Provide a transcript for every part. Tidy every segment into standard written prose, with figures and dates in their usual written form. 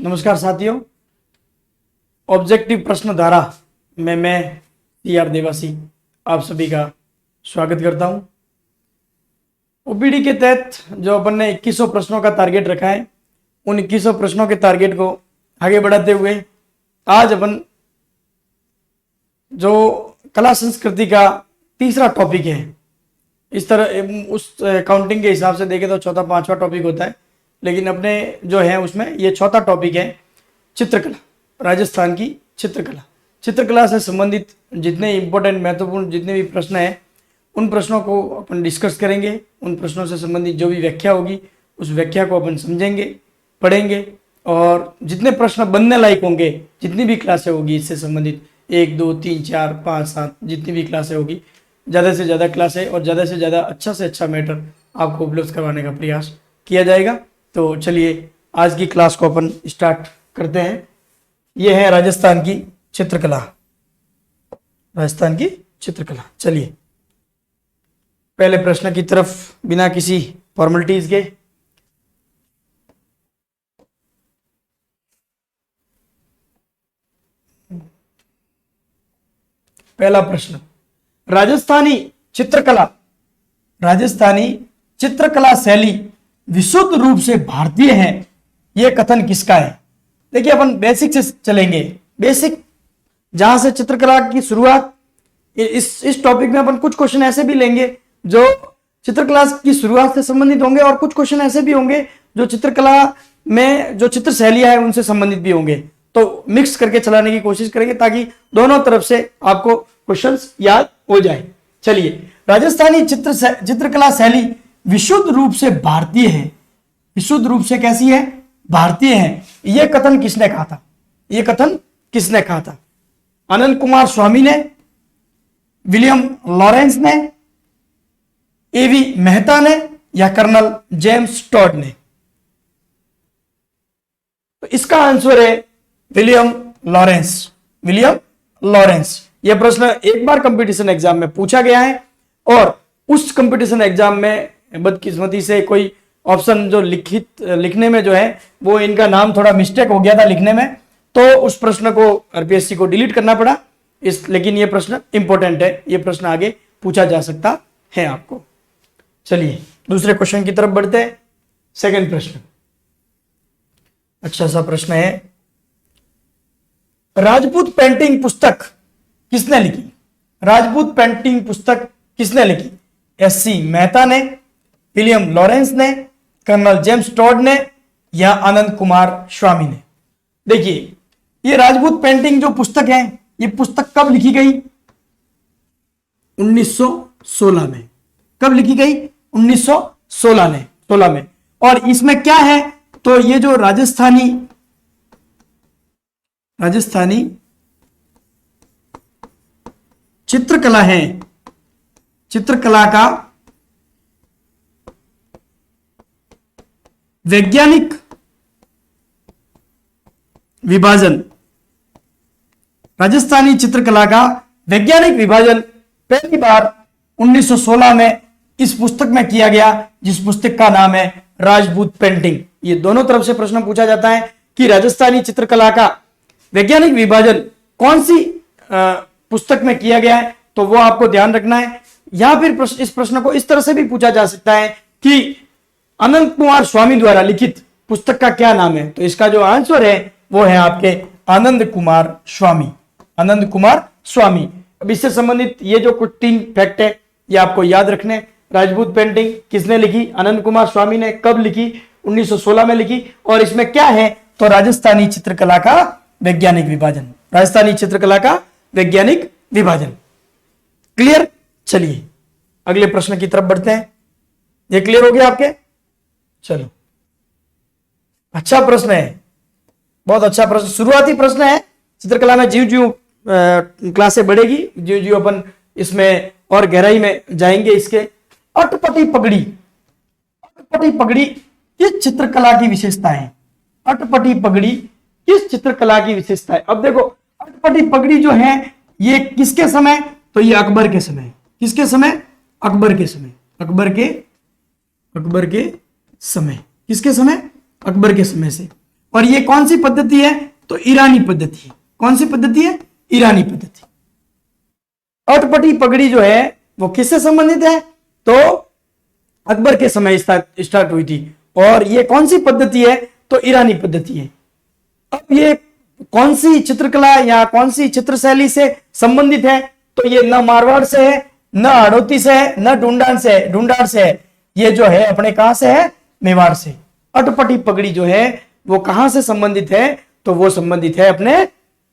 नमस्कार साथियों, ऑब्जेक्टिव प्रश्न धारा में मैं टी.आर. देवासी आप सभी का स्वागत करता हूं। ओपीडी के तहत जो अपन ने 2100 प्रश्नों का टारगेट रखा है, उन 2100 प्रश्नों के टारगेट को आगे बढ़ाते हुए आज अपन जो कला संस्कृति का तीसरा टॉपिक है, इस तरह उस काउंटिंग के हिसाब से देखें तो चौथा पांचवा टॉपिक होता है, लेकिन अपने जो है उसमें ये चौथा टॉपिक है चित्रकला। राजस्थान की चित्रकला, चित्रकला से संबंधित जितने इंपॉर्टेंट महत्वपूर्ण जितने भी प्रश्न हैं उन प्रश्नों को अपन डिस्कस करेंगे। उन प्रश्नों से संबंधित जो भी व्याख्या होगी उस व्याख्या को अपन समझेंगे, पढ़ेंगे, और जितने प्रश्न बनने लायक होंगे, जितनी भी क्लासें होगी इससे संबंधित 1, 2, 3, 4, 5, 7 जितनी भी क्लासें होगी, ज़्यादा से ज़्यादा क्लासें और ज़्यादा से ज़्यादा अच्छा से अच्छा मैटर आपको उपलब्ध करवाने का प्रयास किया जाएगा। तो चलिए आज की क्लास को अपन स्टार्ट करते हैं। यह है राजस्थान की चित्रकला, राजस्थान की चित्रकला। चलिए पहले प्रश्न की तरफ बिना किसी फॉर्मेलिटीज के पहला प्रश्न, राजस्थानी चित्रकला, राजस्थानी चित्रकला शैली विशुद्ध रूप से भारतीय है, यह कथन किसका है? देखिए अपन बेसिक से चलेंगे। बेसिक जहां से चित्रकला की शुरुआत, इस टॉपिक में अपन कुछ क्वेश्चन ऐसे भी लेंगे जो चित्रकला की शुरुआत से संबंधित होंगे और कुछ क्वेश्चन ऐसे भी होंगे जो चित्रकला में जो चित्र शैलियां है उनसे संबंधित भी होंगे। तो मिक्स करके चलाने की कोशिश करेंगे ताकि दोनों तरफ से आपको क्वेश्चंस याद हो जाए। चलिए, राजस्थानी चित्रकला शैली विशुद्ध रूप से भारतीय है। विशुद्ध रूप से कैसी है? भारतीय है। यह कथन किसने कहा था? यह कथन किसने कहा था? आनंद कुमार स्वामी ने, विलियम लॉरेंस ने, एवी मेहता ने, या कर्नल जेम्स टॉड ने? तो इसका आंसर है विलियम लॉरेंस। William Lawrence. यह प्रश्न एक बार कंपटीशन एग्जाम में पूछा गया है और उस कंपटीशन एग्जाम में बदकिस्मती से कोई ऑप्शन जो लिखने में जो है वो इनका नाम थोड़ा मिस्टेक हो गया था लिखने में, तो उस प्रश्न को आरपीएससी को डिलीट करना पड़ा। लेकिन ये प्रश्न इंपॉर्टेंट है, ये प्रश्न आगे पूछा जा सकता है आपको। चलिए दूसरे क्वेश्चन की तरफ बढ़ते हैं। सेकंड प्रश्न अच्छा सा प्रश्न है, राजपूत पेंटिंग पुस्तक किसने लिखी? राजपूत पेंटिंग पुस्तक किसने लिखी? एससी मेहता ने, विलियम लॉरेंस ने, कर्नल जेम्स टॉड ने, या आनंद कुमार स्वामी ने? देखिए ये राजपूत पेंटिंग जो पुस्तक है, ये पुस्तक कब लिखी गई? 1916 में। कब लिखी गई? 1916 में। और इसमें क्या है? तो ये जो राजस्थानी चित्रकला है, चित्रकला का वैज्ञानिक विभाजन, राजस्थानी चित्रकला का वैज्ञानिक विभाजन पहली बार 1916 में इस पुस्तक में किया गया, जिस पुस्तक का नाम है राजपूत पेंटिंग। ये दोनों तरफ से प्रश्न पूछा जाता है कि राजस्थानी चित्रकला का वैज्ञानिक विभाजन कौन सी पुस्तक में किया गया है, तो वो आपको ध्यान रखना है। या फिर इस प्रश्न को इस तरह से भी पूछा जा सकता है कि आनंद कुमार स्वामी द्वारा लिखित पुस्तक का क्या नाम है? तो इसका जो आंसर है वो है आपके आनंद कुमार स्वामी। आनंद कुमार स्वामी। अब इससे संबंधित ये जो कुछ 3 फैक्ट है ये आपको याद रखने। राजपूत पेंटिंग किसने लिखी? आनंद कुमार स्वामी ने। कब लिखी? 1916 में लिखी। और इसमें क्या है? तो राजस्थानी चित्रकला का वैज्ञानिक विभाजन। राजस्थानी चित्रकला का वैज्ञानिक विभाजन। क्लियर? चलिए अगले प्रश्न की तरफ बढ़ते हैं। ये क्लियर हो गया आपके? चलो, अच्छा प्रश्न है, बहुत अच्छा प्रश्न, शुरुआती प्रश्न है। चित्रकला में ज्यों ज्यों क्लासें बढ़ेगी, ज्यों ज्यों अपन इसमें और गहराई में जाएंगे। इसके अटपटी पगड़ी, अटपटी पगड़ी किस चित्रकला की विशेषता है? अटपटी पगड़ी किस चित्रकला की विशेषता है? अब देखो अटपटी पगड़ी जो है ये किसके समय? तो ये अकबर के समय। किसके समय? अकबर के समय। अकबर के समय। किसके समय? अकबर के समय से। और ये कौन सी पद्धति है? तो ईरानी पद्धति है। कौन सी पद्धति है? ईरानी पद्धति। अटपटी पगड़ी जो है वो किससे संबंधित है? तो अकबर के समय स्टार्ट हुई थी। और ये कौन सी पद्धति है? तो ईरानी पद्धति है। अब ये कौन सी चित्रकला या कौन सी चित्र शैली से संबंधित है? तो ये न मारवाड़ से है, न हड़ौती से है, न ढूंढाड़ से है। ये जो है अपने कहां से है? मेवाड़ से। अटपटी पगड़ी जो है वो कहां से संबंधित है? तो वो संबंधित है अपने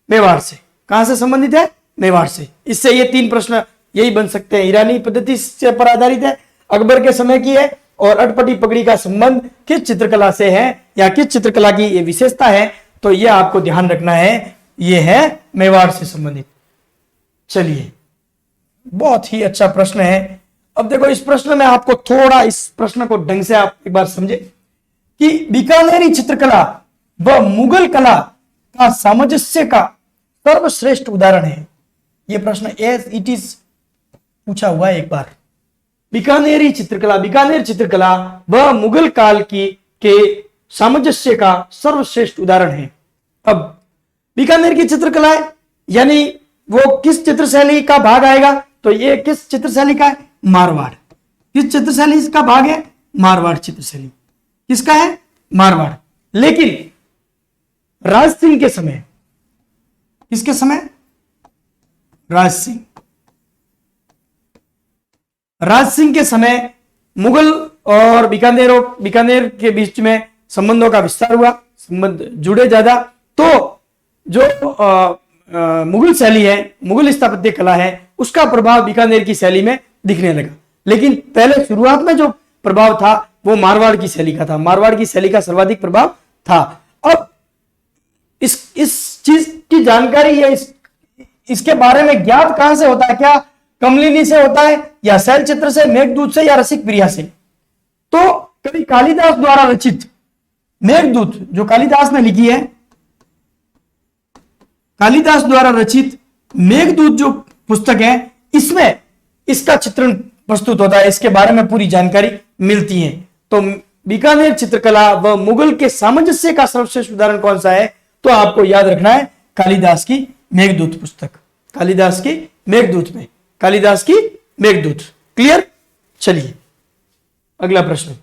मेवाड़ से। कहां से संबंधित है? मेवाड़ से। इससे ये 3 प्रश्न यही बन सकते हैं। ईरानी पद्धति से पर आधारित है, अकबर के समय की है, और अटपटी पगड़ी का संबंध किस चित्रकला से है या किस चित्रकला की ये विशेषता है? तो ये आपको ध्यान रखना है, ये है मेवाड़ से संबंधित। चलिए, बहुत ही अच्छा प्रश्न है। अब देखो, इस प्रश्न में आपको थोड़ा इस प्रश्न को ढंग से आप एक बार समझे कि बीकानेरी चित्रकला व मुगल कला का सामंजस्य का सर्वश्रेष्ठ उदाहरण है। यह प्रश्न एज इट इज पूछा हुआ है एक बार। बीकानेर चित्रकला व मुगल काल के सामंजस्य का सर्वश्रेष्ठ उदाहरण है। अब बीकानेर की चित्रकला है, यानी वो किस चित्र शैली का भाग आएगा? तो ये किस चित्र शैली का है? मारवाड़। किस चित्र शैली का भाग है? मारवाड़ चित्र शैली। किसका है? मारवाड़। लेकिन राज सिंह के समय, किसके समय? राज सिंह के समय मुगल और बीकानेर के बीच में संबंधों का विस्तार हुआ, संबंध जुड़े ज्यादा। तो जो मुगल शैली है, मुगल स्थापत्य कला है, उसका प्रभाव बीकानेर की शैली में दिखने लगा। लेकिन पहले शुरुआत में जो प्रभाव था वो मारवाड़ की शैली का था। मारवाड़ की शैली का सर्वाधिक प्रभाव था। अब इस चीज की जानकारी या इसके बारे में ज्ञात कहां से होता है? क्या कमलिनी से होता है, या शैल चित्र से, मेघदूत से, या रसिक प्रिया से? तो कवि कालिदास द्वारा रचित मेघदूत, जो कालिदास ने लिखी है, कालिदास द्वारा रचित मेघदूत जो पुस्तक है, इसमें इसका चित्रण प्रस्तुत होता है, इसके बारे में पूरी जानकारी मिलती है। तो बीकानेर चित्रकला व मुगल के सामंजस्य का सर्वश्रेष्ठ उदाहरण कौन सा है? तो आपको याद रखना है कालिदास की मेघदूत पुस्तक। कालिदास की मेघदूत। क्लियर? चलिए, अगला प्रश्न।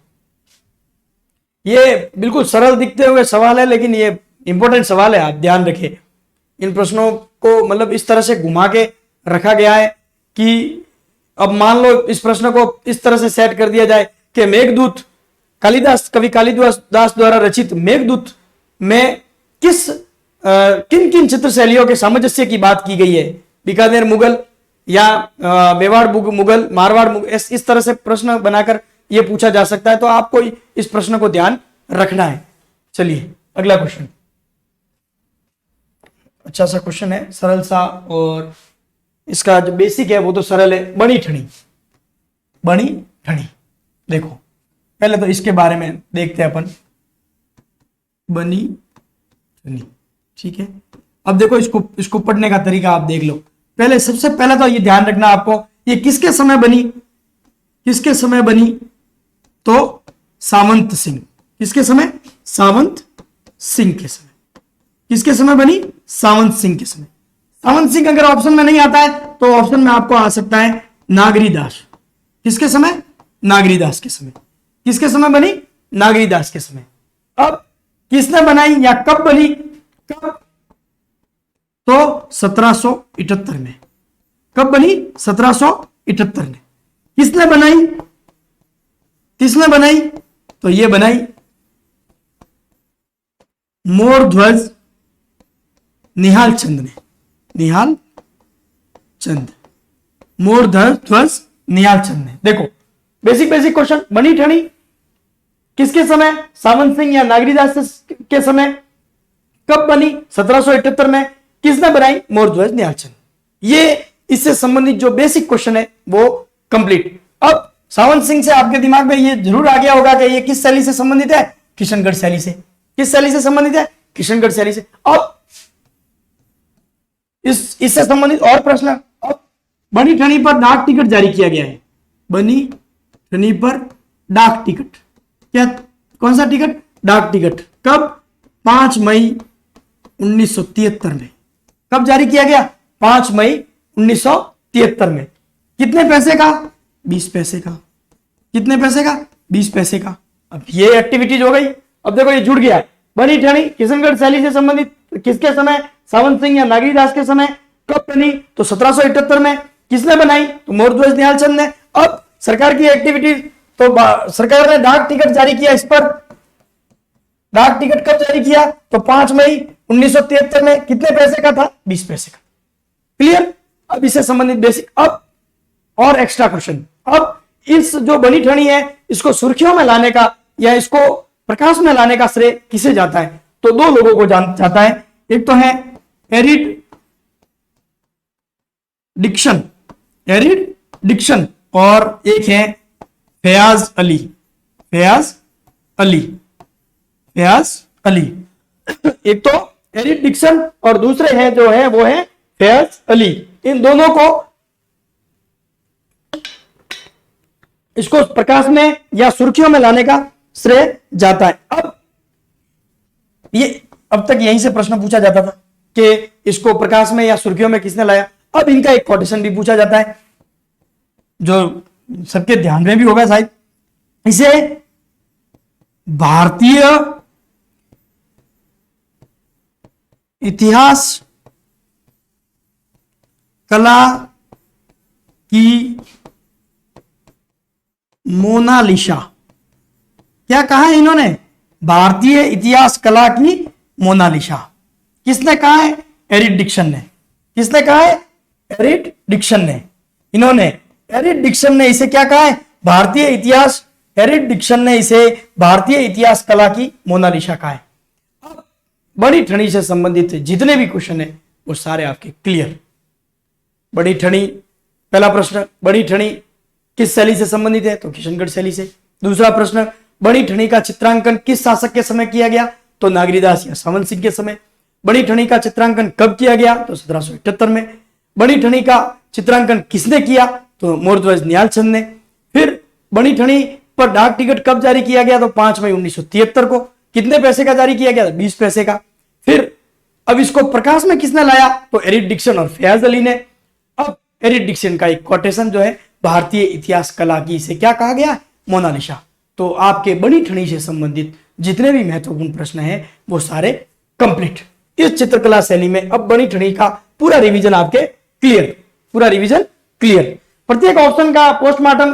ये बिल्कुल सरल दिखते हुए सवाल है, लेकिन ये इंपॉर्टेंट सवाल है, आप ध्यान रखें। इन प्रश्नों को मतलब इस तरह से घुमा के रखा गया है कि अब मान लो इस प्रश्न को इस तरह से सेट कर दिया जाए कि मेघदूत, कवि कालिदास द्वारा रचित मेघदूत में किन किन चित्र शैलियों के सामंजस्य की बात की गई है? बीकानेर मुगल या मेवाड़ मुगल, मारवाड़ मुगल, इस तरह से प्रश्न बनाकर यह पूछा जा सकता है। तो आपको इस प्रश्न को ध्यान रखना है। चलिए, अगला क्वेश्चन। अच्छा सा क्वेश्चन है, सरल सा, और इसका जो बेसिक है वो तो सरल है। बनी ठनी। देखो, पहले तो इसके बारे में देखते हैं अपन। बनी ठनी, ठीक है। अब देखो, इसको पढ़ने का तरीका आप देख लो। सबसे पहले तो ये ध्यान रखना आपको, ये किसके समय बनी? तो सावंत सिंह। किसके समय? सावंत सिंह के समय। किसके समय बनी? सावंत सिंह के समय। सावंत सिंह अगर ऑप्शन में नहीं आता है तो ऑप्शन में आपको आ सकता है नागरीदास। किसके समय? नागरीदास के समय। किसके समय बनी? नागरीदास के समय। अब किसने बनाई या कब बनी? तो 1778 में। कब बनी? 1778 में। किसने बनाई? तो ये बनाई मोरध्वज निहाल चंद ने। मोरध्वज निहाल चंद ने। देखो, बेसिक क्वेश्चन। बनी ठनी किसके समय? सावंत सिंह या नागरीदास के समय। कब बनी? 1778 में। किसने बनाई? मोरध्वज निहाल चंद। ये इससे संबंधित जो बेसिक क्वेश्चन है वो कंप्लीट। अब सावंत सिंह से आपके दिमाग में ये जरूर आ गया होगा कि ये किस शैली से संबंधित है? किशनगढ़ शैली से। किस शैली से संबंधित है? किशनगढ़ शैली से। अब इससे संबंधित और प्रश्न। अब बनी ठनी पर डाक टिकट जारी किया गया है। बनी ठनी पर डाक टिकट, क्या? कौन सा टिकट? डाक टिकट। कब? 5 मई 1973 में। कब जारी किया गया? 5 मई 1973 में। कितने पैसे का? 20 पैसे का। कितने पैसे का? 20 पैसे का। अब ये एक्टिविटीज हो गई। अब देखो ये जुड़ गया है। बनी ठनी किशनगढ़ शैली से संबंधित किसके समय? सावंत सिंह या नागरीदास के समय। कब बनी? तो 1778 में। किसने बनाई? तो मोरध्वज निहालचंद ने। अब सरकार की एक्टिविटीज, तो सरकार ने डाक टिकट जारी किया इस पर। डाक टिकट कब जारी किया? तो 5 मई 1973 में। कितने पैसे का था? 20 पैसे का। क्लियर? अब इससे संबंधित बेसिक। अब और एक्स्ट्रा क्वेश्चन। अब इस जो बनी ठनी है इसको सुर्खियों में लाने का या इसको प्रकाश में लाने का श्रेय किसे जाता है? तो दो लोगों को जाता है। एक तो है एरिड डिक्शन और एक है फयाज अली। एक तो एरिड डिक्शन और दूसरे हैं जो है वो है फयाज अली। इन दोनों को इसको प्रकाश में या सुर्खियों में लाने का श्रेय जाता है। अब तक यहीं से प्रश्न पूछा जाता था कि इसको प्रकाश में या सुर्खियों में किसने लाया। अब इनका एक कोटेशन भी पूछा जाता है जो सबके ध्यान में भी होगा शायद। इसे भारतीय इतिहास कला की मोनालिसा। क्या कहा है इन्होंने? भारतीय इतिहास कला की मोनालिसा। किसने कहा है? एरिड डिक्शन ने। किसने कहा है? एरिड डिक्शन ने। इन्होंने एरिड डिक्शन ने इसे क्या कहा है? भारतीय इतिहास। एरिड डिक्शन ने इसे भारतीय इतिहास कला की मोनालिसा कहा है। अब बड़ी ठनी से संबंधित जितने भी क्वेश्चन है वो सारे आपके क्लियर। बड़ी ठनी, पहला प्रश्न, बड़ी ठनी किस शैली से संबंधित है? तो किशनगढ़ शैली से। दूसरा प्रश्न, बड़ी ठनी का चित्रांकन किस शासक के समय किया गया? तो नागरीदास या सावंत सिंह के समय। बड़ी ठनी का चित्रांकन कब किया गया? तो 1778 में। बड़ी ठनी का चित्रांकन किसने किया? तो मोरध्वज निहालचंद ने। फिर बड़ी ठनी पर डाक टिकट कब जारी किया गया? तो 5 मई 1973 को। कितने पैसे का जारी किया गया? 20 पैसे का। फिर अब इसको प्रकाश में किसने लाया? तो एरिड डिक्शन और फयाज अली ने। अब एरिड डिक्शन का एक कोटेशन जो है भारतीय इतिहास कला की, इसे क्या कहा गया? मोनालिसा। तो आपके बड़ी ठनी से संबंधित जितने भी महत्वपूर्ण प्रश्न हैं वो सारे कंप्लीट इस चित्रकला शैली में। अब बड़ी ठनी का पूरा रिवीजन आपके क्लियर, पूरा रिवीजन क्लियर। प्रत्येक ऑप्शन का पोस्टमार्टम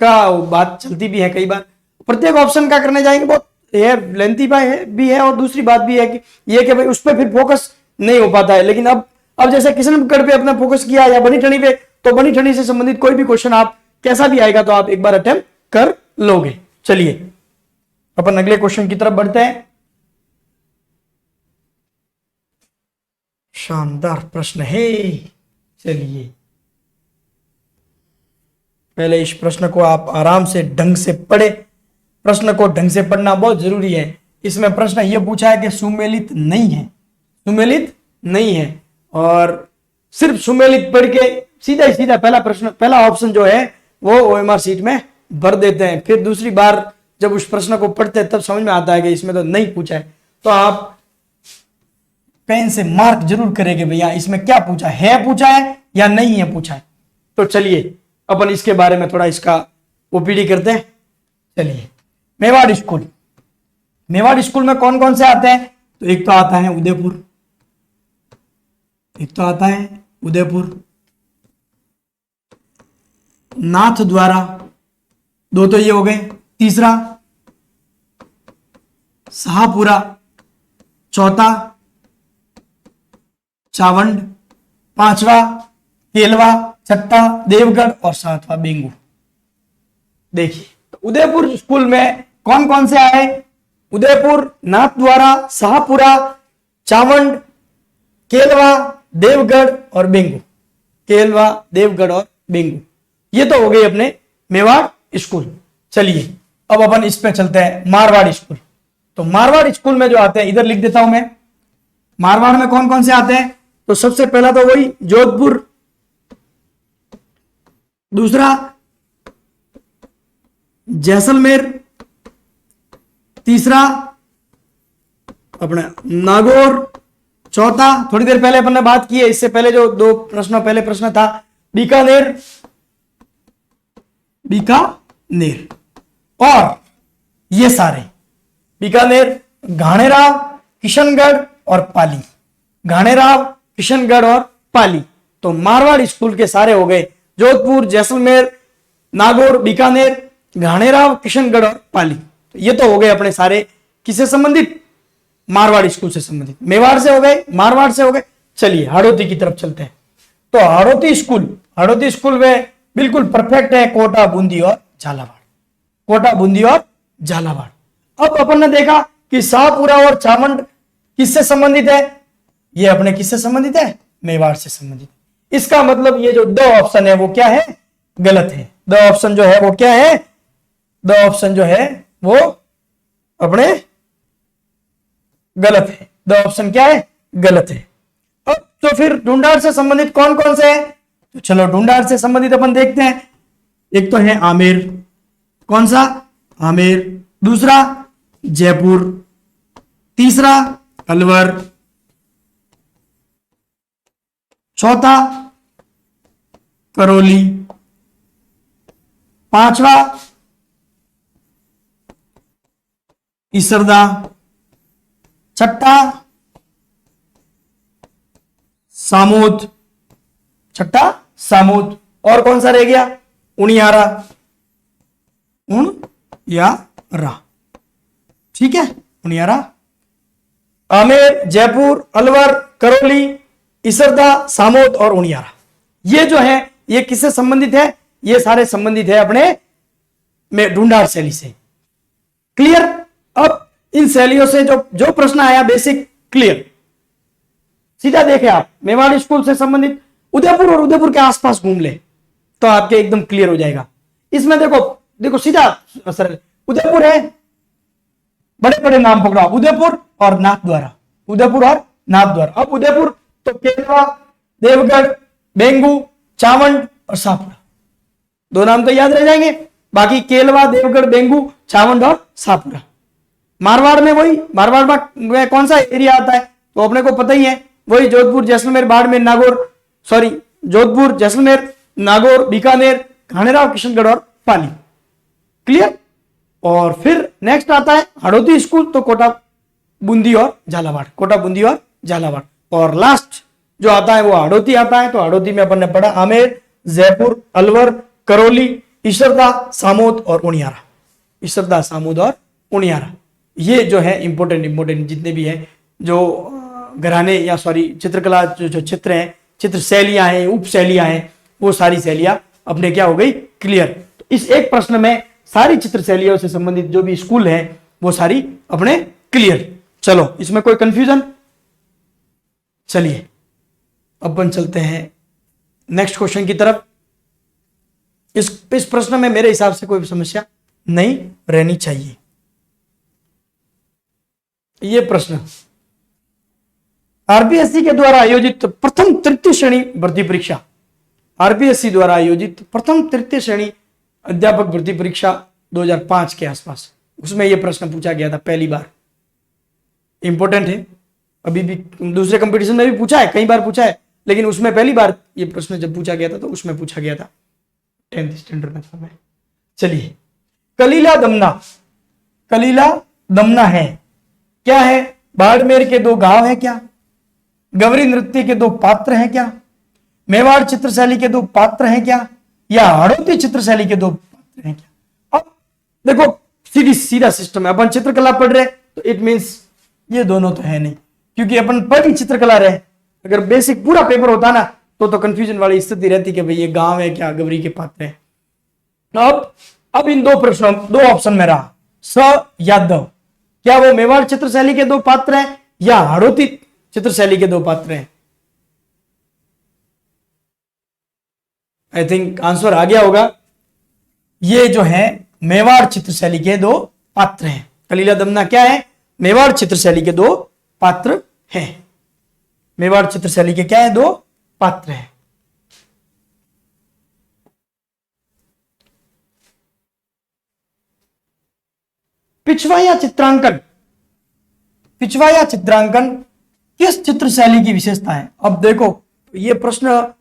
का बात चलती भी है कई बार। प्रत्येक ऑप्शन का करने जाएंगे बहुत लेंथी भी है और दूसरी बात भी है कि ये कि भाई उस पर फिर फोकस नहीं हो पाता है। लेकिन अब जैसे किशनगढ़ पे अपना फोकस किया या बनी ठनी पे, तो बनी ठनी से संबंधित कोई भी क्वेश्चन आप कैसा भी आएगा तो आप एक बार अटेम्प्ट कर लोगे। चलिए अपन अगले क्वेश्चन की तरफ बढ़ते हैं। शानदार प्रश्न है। चलिए पहले इस प्रश्न को आप आराम से ढंग से पढ़े। प्रश्न को ढंग से पढ़ना बहुत जरूरी है। इसमें प्रश्न यह पूछा है कि सुमेलित नहीं है, सुमेलित नहीं है, और सिर्फ सुमेलित पढ़ के सीधा ही सीधा पहला प्रश्न, पहला ऑप्शन जो है वो ओएमआर शीट में भर देते हैं। फिर दूसरी बार जब उस प्रश्न को पढ़ते हैं तब समझ में आता है कि इसमें तो नहीं पूछा है। तो आप पेन से मार्क जरूर करेंगे भैया इसमें क्या पूछा है, पूछा है या नहीं है पूछा है। तो चलिए अपन इसके बारे में थोड़ा इसका ओपीडी करते हैं। चलिए मेवाड़ स्कूल, मेवाड़ स्कूल में कौन कौन से आते हैं? तो एक तो आता है उदयपुर, एक तो आता है उदयपुर, नाथ द्वारा, दो तो ये हो गए। तीसरा शाहपुरा, चौथा चावंड, पांचवा केलवा, छठा देवगढ़ और सातवां बेंगू। देखिए तो उदयपुर स्कूल में कौन कौन से आए? उदयपुर, नाथ द्वारा, शाहपुरा, चावंड, केलवा, देवगढ़ और बेंगू। केलवा, देवगढ़ और बेंगू, ये तो हो गए अपने मेवाड़ स्कूल। चलिए अब अपन इस पे चलते हैं मारवाड़ स्कूल। तो मारवाड़ स्कूल में जो आते हैं इधर लिख देता हूं मैं। मारवाड़ में कौन कौन से आते हैं? तो सबसे पहला तो वही जोधपुर, दूसरा जैसलमेर, तीसरा अपने नागौर। चौथा, थोड़ी देर पहले अपन ने बात की है, इससे पहले जो दो प्रश्नों, पहले प्रश्न था बीकानेर, बीकानेर और ये सारे बीकानेर, घाणेराव, किशनगढ़ और पाली, घाणेराव, किशनगढ़ और पाली। तो मारवाड़ स्कूल के सारे हो गए, जोधपुर, जैसलमेर, नागौर, बीकानेर, घाणेराव, किशनगढ़ और पाली। तो ये तो हो गए अपने सारे किससे संबंधित, मारवाड़ स्कूल से संबंधित। मेवाड़ से हो गए, मारवाड़ से हो गए। चलिए हाड़ौती की तरफ चलते हैं। तो हाड़ौती स्कूल में बिल्कुल परफेक्ट है कोटा, बूंदी और झालावाड़, कोटा, बूंदी और झालावाड़। अब अपन ने देखा कि शाहपुरा और चामंड किससे संबंधित है, ये अपने किससे संबंधित है, मेवाड़ से संबंधित। इसका मतलब ये जो दो ऑप्शन है वो क्या है, गलत है। दो ऑप्शन जो है वो क्या है, दो ऑप्शन जो है वो अपने गलत है। दो ऑप्शन क्या है, गलत है। अब तो फिर ढूंढाड़ से संबंधित कौन कौन से है, तो चलो ढूंढाड़ से संबंधित अपन देखते हैं। एक तो है आमेर, कौन सा, आमेर। दूसरा जयपुर, तीसरा अलवर, चौथा करौली, पांचवा इसरदा, छठा सामूद, छठा सामूद। और कौन सा रह गया, उनियारा, उनियारा, ठीक है, उनियारा। आमेर, जयपुर, अलवर, करौली, इसरदा, सामोद और उनियारा, ये जो है ये किससे संबंधित है, ये सारे संबंधित है अपने में ढूंढाड़ शैली से। क्लियर। अब इन शैलियों से जो प्रश्न आया बेसिक क्लियर, सीधा देखे आप मेवाड़ स्कूल से संबंधित उदयपुर और उदयपुर के आसपास घूम ले तो आपके एकदम क्लियर हो जाएगा। इसमें देखो सीधा सर, उदयपुर है, बड़े बड़े नाम पकड़ो, उदयपुर और नाथद्वारा, उदयपुर और नाथद्वारा। अब उदयपुर तो केलवा, देवगढ़, बेंगू, चावंड और शाहपुरा, दो नाम तो याद रह जाएंगे। बाकी केलवा, देवगढ़, बेंगू, चावंड और शाहपुरा। मारवाड़ में वही, मारवाड़ में कौन सा एरिया आता है तो अपने को पता ही है, वही जोधपुर, जैसलमेर, बाड़मेर, नागौर, सॉरी जोधपुर, जैसलमेर, नागौर, बीकानेर, घाणेराव, किशनगढ़ और पाली। क्लियर। और फिर नेक्स्ट आता है हाड़ौती स्कूल, तो कोटा, बूंदी और झालावाड़, कोटा, बूंदी और झालावाड़। और लास्ट जो आता है वो हाड़ौती आता है। तो हाड़ौती में अपन ने पढ़ा आमेर, जयपुर, अलवर, करौली, इसरदा, सामोद और उनियारा, इसरदा, सामोद और उनियारा। ये जो है इंपोर्टेंट जितने भी है जो घराने या सॉरी चित्रकला जो चित्र हैं, चित्र शैलियां हैं, उप शैलियां हैं, वो सारी शैलियां अपने क्या हो गई, क्लियर। तो इस एक प्रश्न में सारी चित्र शैलियों से संबंधित जो भी स्कूल है वो सारी अपने क्लियर। चलो इसमें कोई कंफ्यूजन, चलिए अपन चलते हैं नेक्स्ट क्वेश्चन की तरफ। इस प्रश्न में मेरे हिसाब से कोई समस्या नहीं रहनी चाहिए। ये प्रश्न आरपीएससी के द्वारा आयोजित प्रथम तृतीय श्रेणी भर्ती परीक्षा, आरपीएससी द्वारा आयोजित प्रथम तृतीय श्रेणी अध्यापक भर्ती परीक्षा 2005 के आसपास, उसमें यह प्रश्न पूछा गया था पहली बार। इंपॉर्टेंट है, अभी भी दूसरे कंपटीशन में भी पूछा है, कई बार पूछा है, लेकिन उसमें पहली बार ये प्रश्न जब पूछा गया था तो उसमें पूछा गया था 10th स्टैंडर्ड में समय। चलिए कलीला दमना, कलीला दमना है क्या है, बाड़मेर के दो गांव है क्या, गवरी नृत्य के दो पात्र हैं क्या, मेवाड़ चित्रशैली के दो पात्र हैं क्या, या हाड़ौती चित्रशैली के दो पात्र हैं क्या। अब देखो सीधा सिस्टम है, अपन चित्रकला पढ़ रहे तो इट मींस ये दोनों तो है नहीं, क्योंकि अपन पढ़ी चित्रकला रहे। अगर बेसिक पूरा पेपर होता ना तो कंफ्यूजन वाली स्थिति रहती कि भाई ये गांव है क्या, गवरी के पात्र है। अब इन दो प्रश्नों, दो ऑप्शन में रहा स या द, क्या वो मेवाड़ चित्रशैली के दो पात्र हैं या हाड़ौती चित्रशैली के दो पात्र हैं। आई थिंक आंसर आ गया होगा, ये जो है मेवाड़ चित्रशैली के दो पात्र हैं। कलीला दमना क्या है, मेवाड़ चित्रशैली के दो पात्र हैं। मेवाड़ चित्रशैली के क्या है, दो पात्र हैं। पिछवा या चित्रांकन, पिछवाया चित्रांकन किस चित्र शैली की विशेषता है? अब देखो ये प्रश्न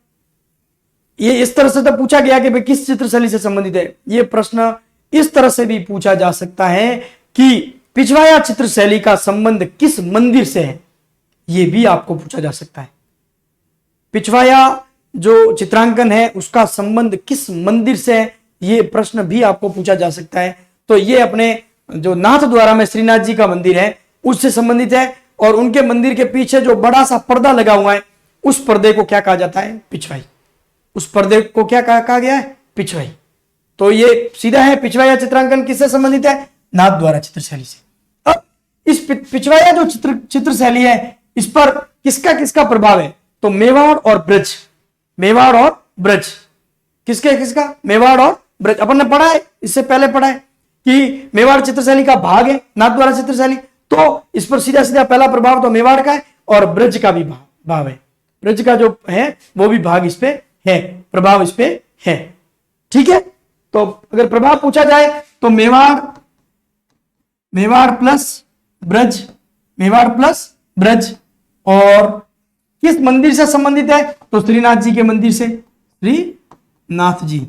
ये इस तरह से तो पूछा गया कि भाई किस चित्र शैली से संबंधित है। ये प्रश्न इस तरह से भी पूछा जा सकता है कि पिछवाया चित्र शैली का संबंध किस मंदिर से है, ये भी आपको पूछा जा सकता है। पिछवाया जो चित्रांकन है उसका संबंध किस मंदिर से है, ये प्रश्न भी आपको पूछा जा सकता है। तो ये अपने जो नाथ द्वारा में श्रीनाथ जी का मंदिर है उससे संबंधित है, और उनके मंदिर के पीछे जो बड़ा सा पर्दा लगा हुआ है उस पर्दे को क्या कहा जाता है? पिछवाई। उस पर्दे को क्या कहा गया है? पिछवाई। तो ये सीधा है, पिछवाया चित्रांकन किससे संबंधित है? नाथ द्वारा चित्र शैली से। अब इस पिछवाया जो चित्र शैली है इस पर किसका किसका प्रभाव है? तो मेवाड़ और ब्रज, मेवाड़ और ब्रज, किसका? मेवाड़ और ब्रज। अपन ने पढ़ा है, इससे पहले पढ़ा है कि मेवाड़ चित्रशैली का भाग है नाथ द्वारा चित्रशैली, तो इस पर सीधा सीधा पहला प्रभाव तो मेवाड़ का है और ब्रज का भी भाव है। ब्रज का जो है वो भी भाग इस पे है, प्रभाव इस पे है। ठीक है, तो अगर प्रभाव पूछा जाए तो मेवाड़ प्लस ब्रज, मेवाड़ प्लस ब्रज, और किस मंदिर से संबंधित है? तो श्रीनाथ जी के मंदिर से। श्रीनाथ जी,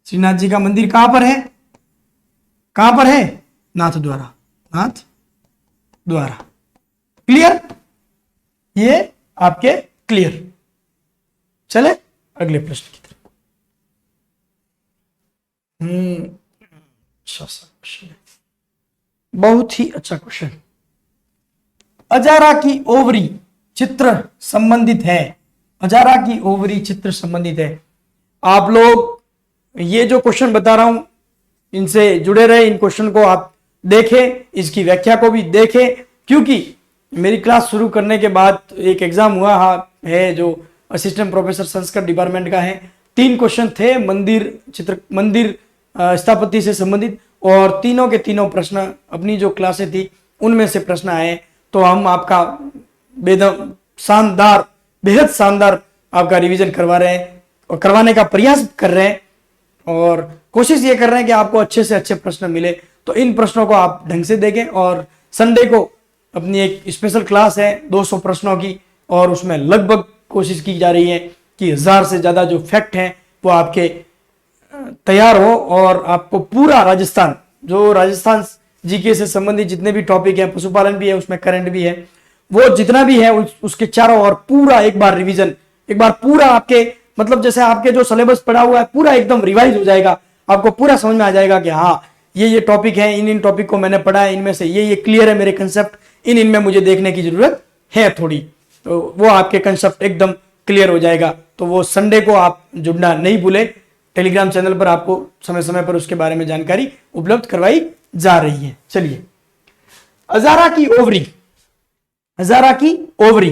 श्रीनाथ जी का मंदिर कहां पर है? कहां पर है? नाथ द्वारा, नाथ द्वारा। क्लियर? ये आपके क्लियर। चले अगले प्रश्न की तरफ। अच्छा सा क्वेश्चन है, बहुत ही अच्छा क्वेश्चन। अजारा की ओवरी चित्र संबंधित है, अजारा की ओवरी चित्र संबंधित है। आप लोग ये जो क्वेश्चन बता रहा हूं इनसे जुड़े रहे, इन क्वेश्चन को आप देखें, इसकी व्याख्या को भी देखें, क्योंकि मेरी क्लास शुरू करने के बाद एक एग्जाम हुआ है जो असिस्टेंट प्रोफेसर संस्कृत डिपार्टमेंट का है। 3 क्वेश्चन थे मंदिर स्थापत्य से संबंधित, और तीनों के तीनों प्रश्न अपनी जो क्लासें थी उनमें से प्रश्न आए। तो हम आपका बेहद शानदार आपका रिवीजन करवा रहे हैं और करवाने का प्रयास कर रहे हैं, और कोशिश ये कर रहे हैं कि आपको अच्छे से अच्छे प्रश्न मिले। तो इन प्रश्नों को आप ढंग से देखें, और संडे को अपनी एक स्पेशल क्लास है 200 प्रश्नों की, और उसमें लगभग कोशिश की जा रही है कि 1000 से ज्यादा जो फैक्ट हैं वो आपके तैयार हो, और आपको पूरा राजस्थान जीके से संबंधित जितने भी टॉपिक हैं, पशुपालन भी है उसमें, करंट भी है, वो जितना भी है उसके चारों ओर पूरा एक बार रिवीजन, एक बार पूरा आपके मतलब जैसे आपके जो सिलेबस पढ़ा हुआ है पूरा एकदम रिवाइज हो जाएगा। आपको पूरा समझ में आ जाएगा कि हाँ ये टॉपिक है, इन टॉपिक को मैंने पढ़ा है, इनमें से ये क्लियर है मेरे कंसेप्ट, इनमें मुझे देखने की जरूरत है थोड़ी, तो वो आपके कंसेप्ट एकदम क्लियर हो जाएगा। तो वो संडे को आप जुड़ना नहीं भूले। टेलीग्राम चैनल पर आपको समय समय पर उसके बारे में जानकारी उपलब्ध करवाई जा रही है। चलिए, अजारा की ओवरी, अजारा की ओवरी,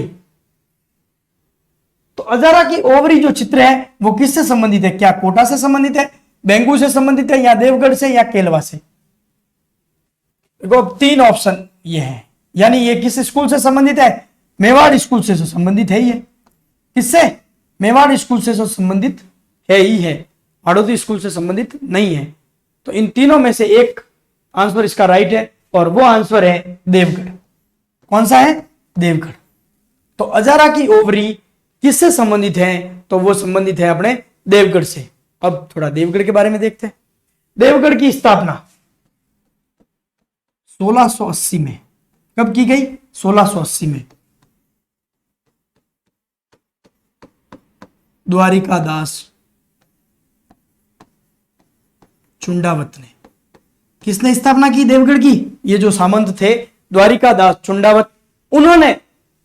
तो अजारा की ओवरी जो चित्र है वो किससे संबंधित है? क्या कोटा से संबंधित है, बेंगू से संबंधित है, या देवगढ़ से, या केलवा से? देखो 3 ऑप्शन ये है, यानी ये किस स्कूल से संबंधित है? मेवाड़ स्कूल से संबंधित है। ये किससे? मेवाड़ स्कूल से संबंधित है ही है, हाड़ौती स्कूल से संबंधित नहीं है। तो इन तीनों में से एक आंसर इसका राइट है, और वो आंसर है देवगढ़। कौन सा है? देवगढ़। तो अजारा की ओवरी किससे संबंधित है? तो वो संबंधित है अपने देवगढ़ से। अब थोड़ा देवगढ़ के बारे में देखते हैं। देवगढ़ की स्थापना 1680 में कब की गई? 1680 में द्वारिका दास चुंडावत ने। किसने स्थापना की देवगढ़ की? ये जो सामंत थे द्वारिका दास चुंडावत, उन्होंने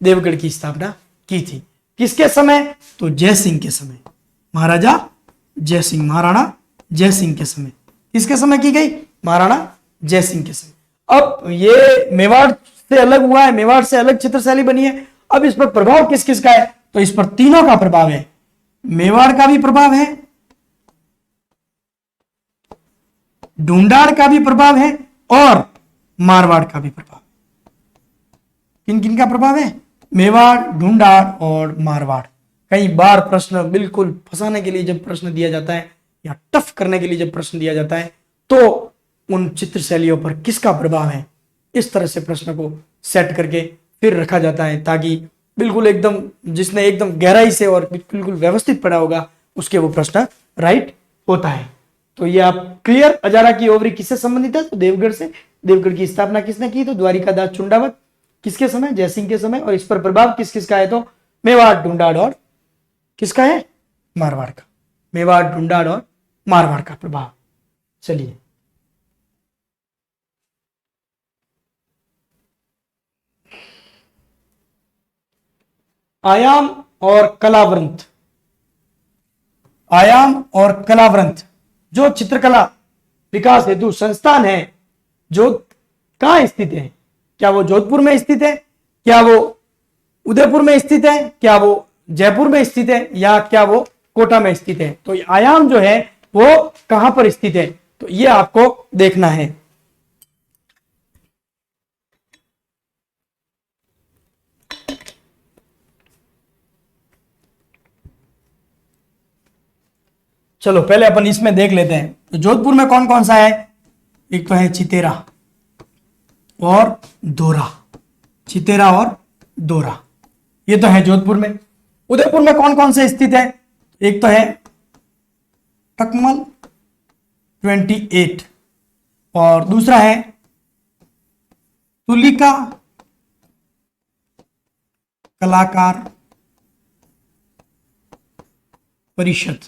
देवगढ़ की स्थापना की थी। किसके समय? तो जयसिंह के समय, महाराजा जयसिंह, महाराणा जयसिंह के समय। किसके समय की गई? महाराणा जयसिंह के समय। अब ये मेवाड़ से अलग हुआ है, मेवाड़ से अलग चित्रशैली बनी है। अब इस पर प्रभाव किस किस का है? तो इस पर तीनों का प्रभाव है। मेवाड़ का भी प्रभाव है, ढूंढाड़ का भी प्रभाव है, और मारवाड़ का भी प्रभाव। किन किन का प्रभाव है? मेवाड़, ढूंढाड़ और मारवाड़। कई बार प्रश्न बिल्कुल फंसाने के लिए जब प्रश्न दिया जाता है, या टफ करने के लिए जब प्रश्न दिया जाता है, तो उन चित्र शैलियों पर किसका प्रभाव है, इस तरह से प्रश्न को सेट करके फिर रखा जाता है, ताकि बिल्कुल एकदम जिसने एकदम गहराई से और बिल्कुल व्यवस्थित पढ़ा होगा उसके वो प्रश्न राइट होता है। तो ये आप क्लियर। अजारा की ओवरी किससे संबंधित है? तो देवगढ़ से। देवगढ़ की स्थापना किसने की? तो द्वारिकादास चुंडावत। किसके समय? जयसिंह के समय। और इस पर प्रभाव किस किसका है? तो मेवाड़, ढूंढाड़ और किसका है? मारवाड़ का। मेवाड़, ढूंढाड़ और मारवाड़ का प्रभाव। चलिए आयाम और कलावृंत। आयाम और कलावृंत जो चित्रकला विकास हेतु संस्थान है, जो कहां स्थित है? क्या वो जोधपुर में स्थित है? क्या वो उदयपुर में स्थित है? क्या वो जयपुर में स्थित है? या क्या वो कोटा में स्थित है? तो आयाम जो है वो कहां पर स्थित है? तो ये आपको देखना है। चलो पहले अपन इसमें देख लेते हैं। तो जोधपुर में कौन कौन सा है? एक तो है चितेरा और दोरा। चितेरा और दोरा ये तो है जोधपुर में। उदयपुर में कौन कौन से स्थित है? एक तो है टकमल 28 और दूसरा है तुलिका कलाकार परिषद।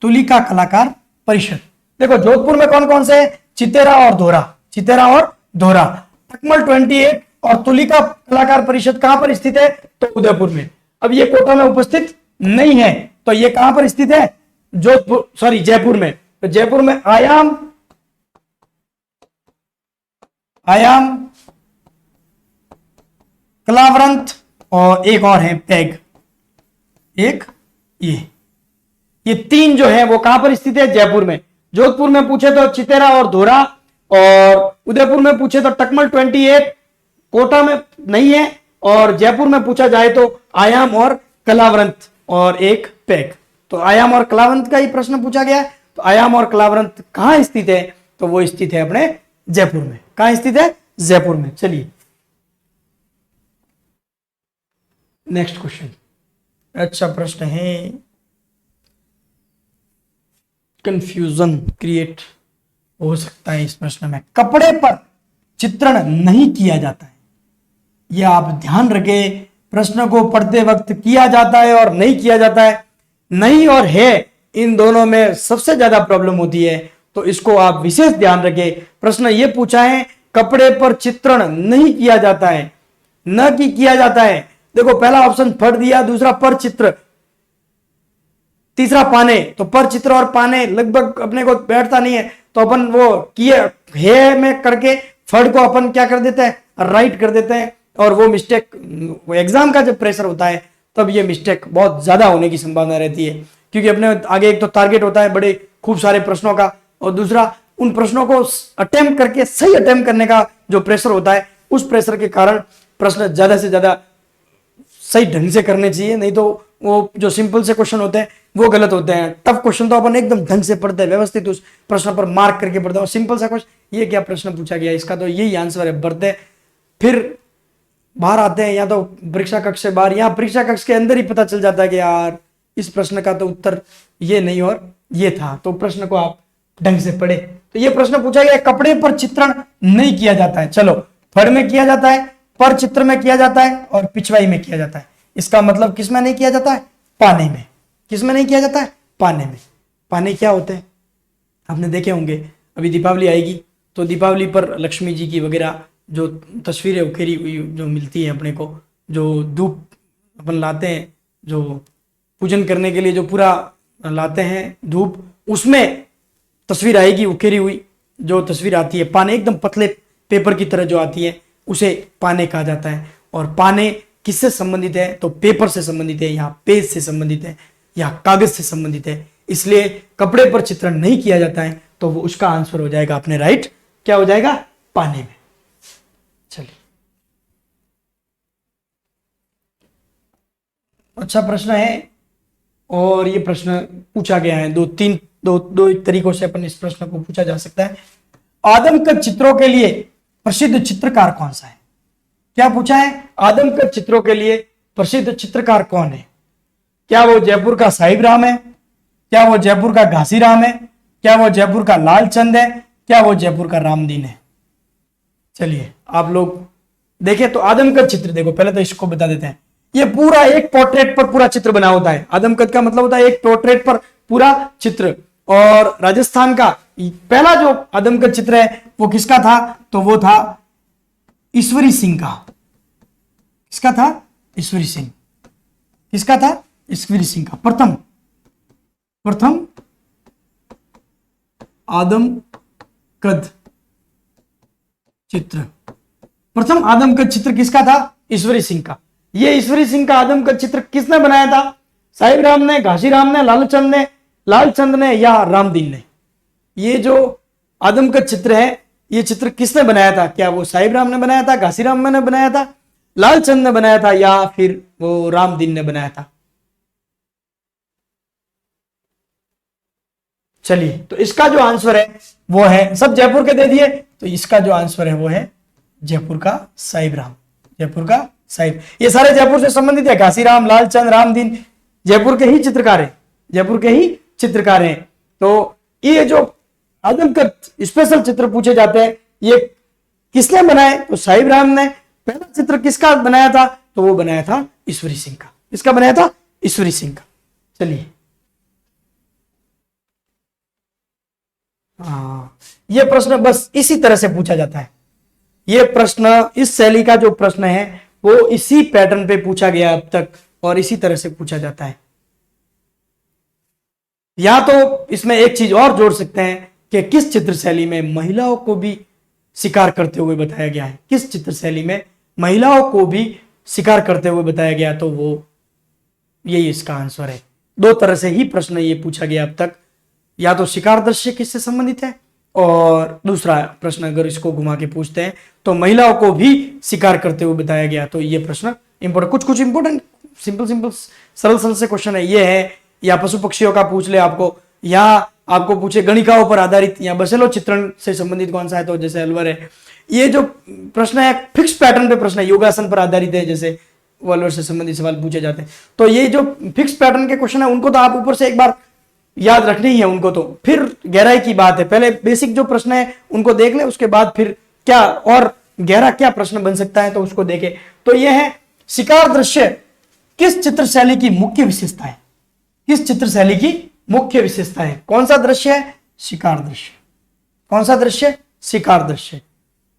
तुलिका कलाकार परिषद। देखो जोधपुर में कौन कौन से? चितेरा और दोरा। चितेरा और दोरा। टकमल 28 और तुलिका कलाकार परिषद कहां पर स्थित है? तो उदयपुर में। अब ये कोटा में उपस्थित नहीं है, तो ये कहां पर स्थित है? जोधपुर, सॉरी जयपुर में। तो जयपुर में आयाम, आयाम, कलावृंत और एक और है पैग। एक ये तीन जो है वो कहां पर स्थित है? जयपुर में। जोधपुर में पूछे तो चितेरा और धोरा, और उदयपुर में पूछे तो टकमल 28, कोटा में नहीं है, और जयपुर में पूछा जाए तो आयाम और कलावृंत और एक पैग। तो आयाम और कलावृंत का ही प्रश्न पूछा गया है। तो आयाम और कलावृंत कहां स्थित है? तो वो स्थित है अपने जयपुर में। कहां स्थित है? जयपुर में। चलिए नेक्स्ट क्वेश्चन। अच्छा प्रश्न है, कंफ्यूजन क्रिएट हो सकता है इस प्रश्न में। कपड़े पर चित्रण नहीं किया जाता है। यह आप ध्यान रखें, प्रश्न को पढ़ते वक्त किया जाता है और नहीं किया जाता है। नहीं और है, इन दोनों में सबसे ज्यादा प्रॉब्लम होती है, तो इसको आप विशेष ध्यान रखें। प्रश्न ये पूछा है कपड़े पर चित्रण नहीं किया जाता है, न कि किया जाता है। देखो पहला ऑप्शन फट दिया, दूसरा पर चित्र, तीसरा पाने। तो पर चित्र और पाने लगभग अपने को बैठता नहीं है, तो अपन वो किए है में करके फट को अपन क्या कर देते हैं? राइट कर देते हैं, और वो मिस्टेक एग्जाम का जब प्रेशर होता है तब ये मिस्टेक बहुत ज्यादा होने की संभावना रहती है, क्योंकि अपने आगे एक तो टारगेट होता है बड़े खूब सारे प्रश्नों का, और दूसरा उन प्रश्नों को अटेम्प्ट करके सही अटेम्प्ट करने का जो प्रेशर होता है, उस प्रेशर के कारण प्रश्न ज्यादा से ज्यादा सही ढंग से करने चाहिए। नहीं तो वो जो सिंपल से क्वेश्चन होते हैं वो गलत होते हैं। टफ क्वेश्चन तो अपन एकदम ढंग से पढ़ते हैं, व्यवस्थित उस प्रश्न पर मार्क करके पढ़ते हैं। और सिंपल सा क्वेश्चन, ये क्या प्रश्न पूछा गया, इसका तो यही आंसर है, बढ़ते फिर बाहर आते हैं, या तो परीक्षा कक्ष से बाहर, या परीक्षा कक्ष के अंदर ही पता चल जाता है कि यार इस प्रश्न का तो उत्तर ये नहीं और ये था। तो प्रश्न को आप ढंग से पढ़े। तो ये प्रश्न पूछा गया कपड़े पर चित्रण नहीं किया जाता है। चलो, फड़ में किया जाता है, पर चित्र में किया जाता है, और पिछवाई में किया जाता है। इसका मतलब किस में नहीं किया जाता है? पाने में। किस में नहीं किया जाता है? पाने में। पाने क्या होते हैं आपने देखे होंगे। अभी दीपावली आएगी तो दीपावली पर लक्ष्मी जी की वगैरह जो तस्वीरें उकेरी हुई जो मिलती है अपने को, जो धूप अपन लाते हैं, जो पूजन करने के लिए जो पूरा लाते हैं धूप, उसमें तस्वीर आएगी उकेरी हुई। जो तस्वीर आती है पाने एकदम पतले पेपर की तरह जो आती है, उसे पाने कहा जाता है। और पाने किससे संबंधित है? तो पेपर से संबंधित है, या पेज से संबंधित है, या कागज से संबंधित है। इसलिए कपड़े पर चित्रण नहीं किया जाता है, तो वो उसका आंसर हो जाएगा अपने राइट। क्या हो जाएगा? पाने में। चलिए अच्छा प्रश्न है, और ये प्रश्न पूछा गया है दो तरीकों से अपन इस प्रश्न को पूछा जा सकता है। आदम के चित्रों के लिए प्रसिद्ध चित्रकार कौन सा है? क्या पूछा है? आदमकद चित्रों के लिए प्रसिद्ध चित्रकार कौन है? क्या वो जयपुर का साहिब राम है? क्या वो जयपुर का घासीराम है? क्या वो जयपुर का लालचंद है? क्या वो जयपुर का रामदीन है? चलिए आप लोग देखें तो आदमकद चित्र देखो, पहले तो इसको बता देते हैं। ये पूरा एक पोर्ट्रेट पर पूरा चित्र बना होता है। आदमकद का मतलब होता है एक पोर्ट्रेट पर पूरा चित्र। और राजस्थान का पहला जो आदमकद चित्र है वो किसका था? तो वो था ईश्वरी सिंह का। किसका था? ईश्वरी सिंह। किसका था? ईश्वरी सिंह का। प्रथम आदमकद चित्र, प्रथम आदमकद चित्र किसका था? ईश्वरी सिंह का। ये ईश्वरी सिंह का आदमकद चित्र किसने बनाया था? साहिब राम ने, घासीराम ने, लालचंद ने या रामदीन ने? ये जो आदमकद चित्र है ये चित्र किसने बनाया था? क्या वो साहिब राम ने बनाया था, घासीराम ने बनाया था, लालचंद ने बनाया था या फिर वो रामदीन ने बनाया था? चलिए तो इसका जो आंसर है वो है, सब जयपुर के दे दिए, तो इसका जो आंसर है वो है जयपुर का साहिब राम। जयपुर का साहिब, ये सारे जयपुर से संबंधित है। घासीराम, लालचंद, रामदीन जयपुर के ही चित्रकार हैं, जयपुर के ही चित्रकार हैं। तो ये जो आदमकद स्पेशल चित्र पूछे जाते हैं ये किसने बनाए? तो साहिब राम ने। पहला चित्र किसका बनाया था? तो वो बनाया था ईश्वरी सिंह का। किसका बनाया था? ईश्वरी सिंह का। चलिए ये प्रश्न बस इसी तरह से पूछा जाता है। ये प्रश्न, इस शैली का जो प्रश्न है वो इसी पैटर्न पे पूछा गया अब तक और इसी तरह से पूछा जाता है। या तो इसमें एक चीज और जोड़ सकते हैं कि किस चित्र शैली में महिलाओं को भी शिकार करते हुए बताया गया है। किस चित्र शैली में महिलाओं को भी शिकार करते हुए बताया गया, तो वो यही इसका आंसर है। दो तरह से ही प्रश्न ये पूछा गया अब तक, या तो शिकार दृश्य किससे संबंधित है, और दूसरा प्रश्न अगर इसको घुमा के पूछते हैं तो महिलाओं को भी शिकार करते हुए बताया गया। तो ये प्रश्न इंपोर्टेंट, कुछ इंपोर्टेंट सिंपल सरल से क्वेश्चन है ये है। या पशु पक्षियों का पूछ ले आपको, या आपको पूछे गणिकाओं पर आधारित या बसेलो चित्रण से संबंधित कौन सा है, तो जैसे अलवर है। ये जो प्रश्न है फिक्स पैटर्न पे प्रश्न है, योगासन पर आधारित है, जैसे वो अलवर से संबंधित सवाल पूछे जाते हैं। तो ये जो फिक्स पैटर्न के क्वेश्चन है उनको तो आप ऊपर से एक बार याद रखनी ही है उनको, तो फिर गहराई की बात है। पहले बेसिक जो प्रश्न है उनको देख ले, उसके बाद फिर क्या और गहरा क्या प्रश्न बन सकता है तो उसको देखे। तो यह है शिकार दृश्य किस चित्र शैली की मुख्य विशेषता है? किस चित्र शैली की मुख्य विशेषता है? कौन सा दृश्य है? शिकार दृश्य। कौन सा दृश्य? शिकार दृश्य।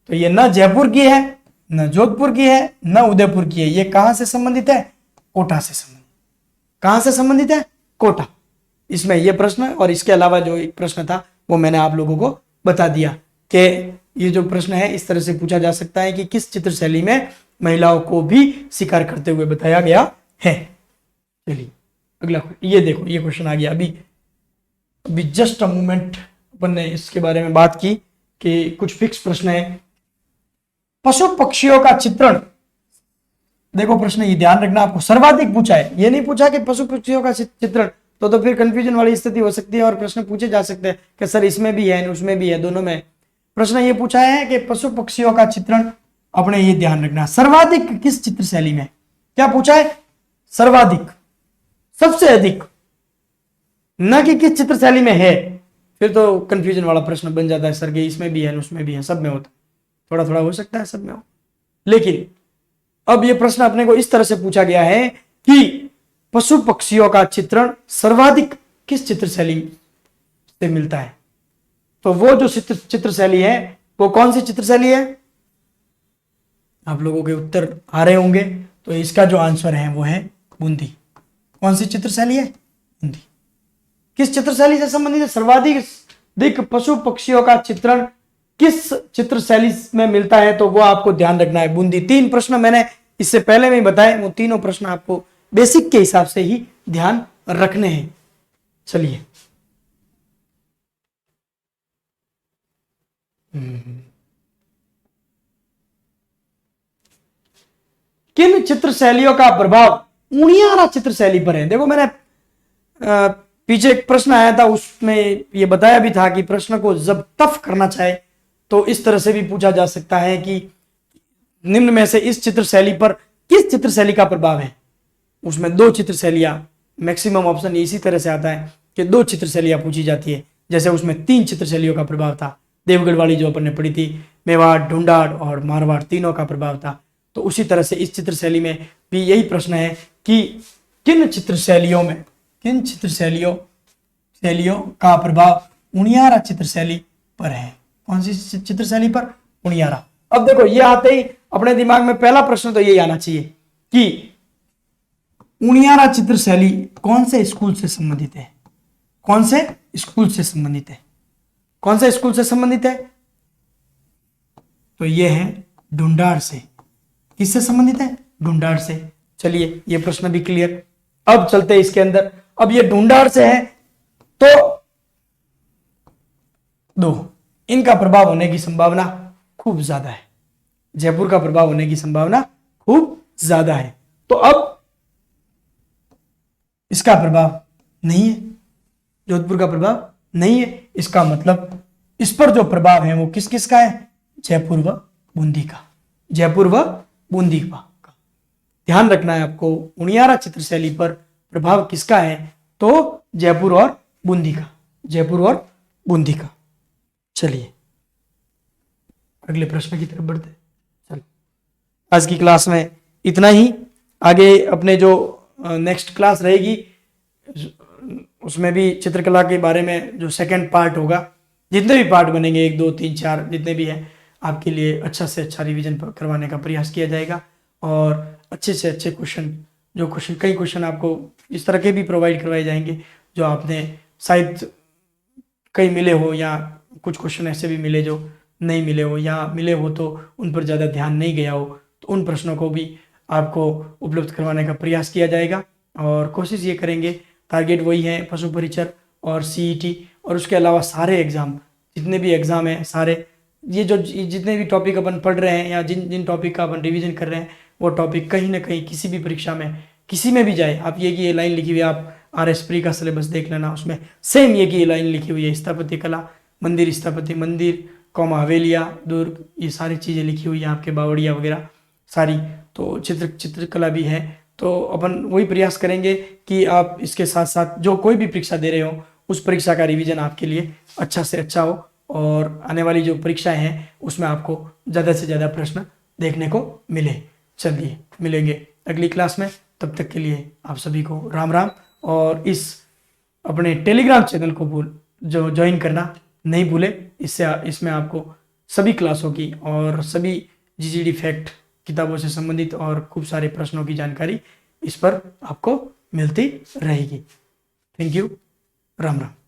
तो ये न जयपुर की है, न जोधपुर की है, न उदयपुर की है। ये कहां से संबंधित है? कोटा से संबंधित। कहां से संबंधित है? कोटा। इसमें यह प्रश्न और इसके अलावा जो एक प्रश्न था वो मैंने आप लोगों को बता दिया कि ये जो प्रश्न है इस तरह से पूछा जा सकता है कि किस चित्र शैली में महिलाओं को भी शिकार करते हुए बताया गया है। चलिए अगला, ये देखो ये क्वेश्चन आ गया। अभी जस्ट अ मोमेंट अपन ने इसके बारे में बात की कि कुछ फिक्स प्रश्न है। पशु पक्षियों का चित्रण, देखो प्रश्न ये ध्यान रखना आपको, सर्वाधिक पूछा है। ये नहीं पूछा कि पशु पक्षियों का चित्रण, तो फिर कंफ्यूजन वाली स्थिति हो सकती है और प्रश्न पूछे जा सकते हैं कि सर इसमें भी है उसमें भी है, दोनों में। प्रश्न ये पूछा है कि पशु पक्षियों का चित्रण, अपने ये ध्यान रखना सर्वाधिक किस चित्र शैली में। क्या पूछा है? सर्वाधिक, सबसे अधिक, न कि किस चित्र शैली में है। फिर तो कंफ्यूजन वाला प्रश्न बन जाता है सर के इसमें भी है उसमें भी है, सब में होता, थोड़ा थोड़ा हो सकता है सब में हो। लेकिन अब ये प्रश्न अपने को इस तरह से पूछा गया है कि पशु पक्षियों का चित्रण सर्वाधिक किस चित्र शैली से मिलता है। तो वो जो चित्र शैली है वो कौन सी चित्र शैली है? आप लोगों के उत्तर आ रहे होंगे। तो इसका जो आंसर है वो है बूंदी। कौन सी चित्र शैली है? बूंदी। किस चित्र शैली से संबंधित है? सर्वाधिक पशु पक्षियों का चित्रण किस चित्र शैली में मिलता है, तो वो आपको ध्यान रखना है, बूंदी। 3 प्रश्न मैंने इससे पहले में बताए, वो तीनों प्रश्न आपको बेसिक के हिसाब से ही ध्यान रखने हैं। चलिए किन चित्र शैलियों का प्रभाव उनियारा चित्र शैली पर है? देखो मैंने पीछे एक प्रश्न आया था उसमें ये बताया भी था कि प्रश्न को जब टफ करना चाहे तो इस तरह से भी पूछा जा सकता है कि निम्न में से इस चित्र शैली पर किस चित्र शैली का प्रभाव है? उसमें 2 चित्र शैलियां, मैक्सिमम ऑप्शन इसी तरह से आता है कि 2 चित्र शैलियां पूछी जाती है। जैसे उसमें 3 चित्र शैलियों का प्रभाव था, देवगढ़ वाली जो अपन ने पढ़ी थी, मेवाड़, ढूंढाड़ और मारवाड़, तीनों का प्रभाव था। तो उसी तरह से इस चित्र शैली में भी यही प्रश्न है कि किन चित्र शैलियों का प्रभाव उनियारा चित्र शैली पर है। कौन सी चित्र शैली पर? उनियारा। अब देखो, ये आते ही अपने दिमाग में पहला प्रश्न तो यही आना चाहिए कि उनियारा चित्र शैली कौन से स्कूल से संबंधित है? कौन से स्कूल से संबंधित है? कौन से स्कूल से संबंधित है? तो ये है ढूंढाड़ से। किससे संबंधित है? ढूंढाड़ से। चलिए, ये प्रश्न भी क्लियर। अब चलते हैं इसके अंदर। अब ये ढूंढाड़ से है तो 2, इनका प्रभाव होने की संभावना खूब ज्यादा है। जयपुर का प्रभाव होने की संभावना खूब ज्यादा है। तो अब इसका प्रभाव नहीं है, जोधपुर का प्रभाव नहीं है। इसका मतलब इस पर जो प्रभाव है वो किस किस का है? जयपुर व बूंदी का। जयपुर व बूंदी का ध्यान रखना है आपको। उनियारा चित्र शैली पर प्रभाव किसका है? तो जयपुर और बूंदी का। जयपुर और बूंदी का। चलिए अगले प्रश्न की तरफ बढ़ते। चलो, आज की क्लास में इतना ही। आगे अपने जो नेक्स्ट क्लास रहेगी उसमें भी चित्रकला के बारे में जो सेकंड पार्ट होगा, जितने भी पार्ट बनेंगे 1 2 3 4 जितने भी हैं, आपके लिए अच्छा से अच्छा रिवीजन करवाने का प्रयास किया जाएगा और अच्छे से अच्छे कई क्वेश्चन आपको इस तरह के भी प्रोवाइड करवाए जाएंगे जो आपने शायद कहीं मिले हो, या कुछ क्वेश्चन ऐसे भी मिले जो नहीं मिले हो, या मिले हो तो उन पर ज़्यादा ध्यान नहीं गया हो, तो उन प्रश्नों को भी आपको उपलब्ध करवाने का प्रयास किया जाएगा। और कोशिश ये करेंगे, टारगेट वही है पशु परिचर और CET, और उसके अलावा सारे एग्ज़ाम, जितने भी एग्ज़ाम हैं सारे, ये जो जितने भी टॉपिक अपन पढ़ रहे हैं या जिन टॉपिक का अपन रिवीजन कर रहे हैं, वो टॉपिक कहीं ना कहीं किसी भी परीक्षा में किसी में भी जाए, आप ये लाइन लिखी हुई है, आप RS प्री का सिलेबस देख लेना, उसमें सेम ये लाइन लिखी हुई है, स्थापत्य कला मंदिर, स्थापत्य मंदिर हवेलिया दुर्ग, ये सारी चीज़ें लिखी हुई है आपके, बावड़िया वगैरह सारी। तो चित्रकला भी है। तो अपन वही प्रयास करेंगे कि आप इसके साथ साथ जो कोई भी परीक्षा दे रहे हो उस परीक्षा का रिवीजन आपके लिए अच्छा से अच्छा हो, और आने वाली जो परीक्षाएं हैं उसमें आपको ज़्यादा से ज़्यादा प्रश्न देखने को मिले। चलिए मिलेंगे अगली क्लास में, तब तक के लिए आप सभी को राम राम। और इस अपने टेलीग्राम चैनल को जो ज्वाइन करना नहीं भूले। इसमें आपको सभी क्लासों की और सभी GGD फैक्ट किताबों से संबंधित और खूब सारे प्रश्नों की जानकारी इस पर आपको मिलती रहेगी। Thank you, Ram Ram.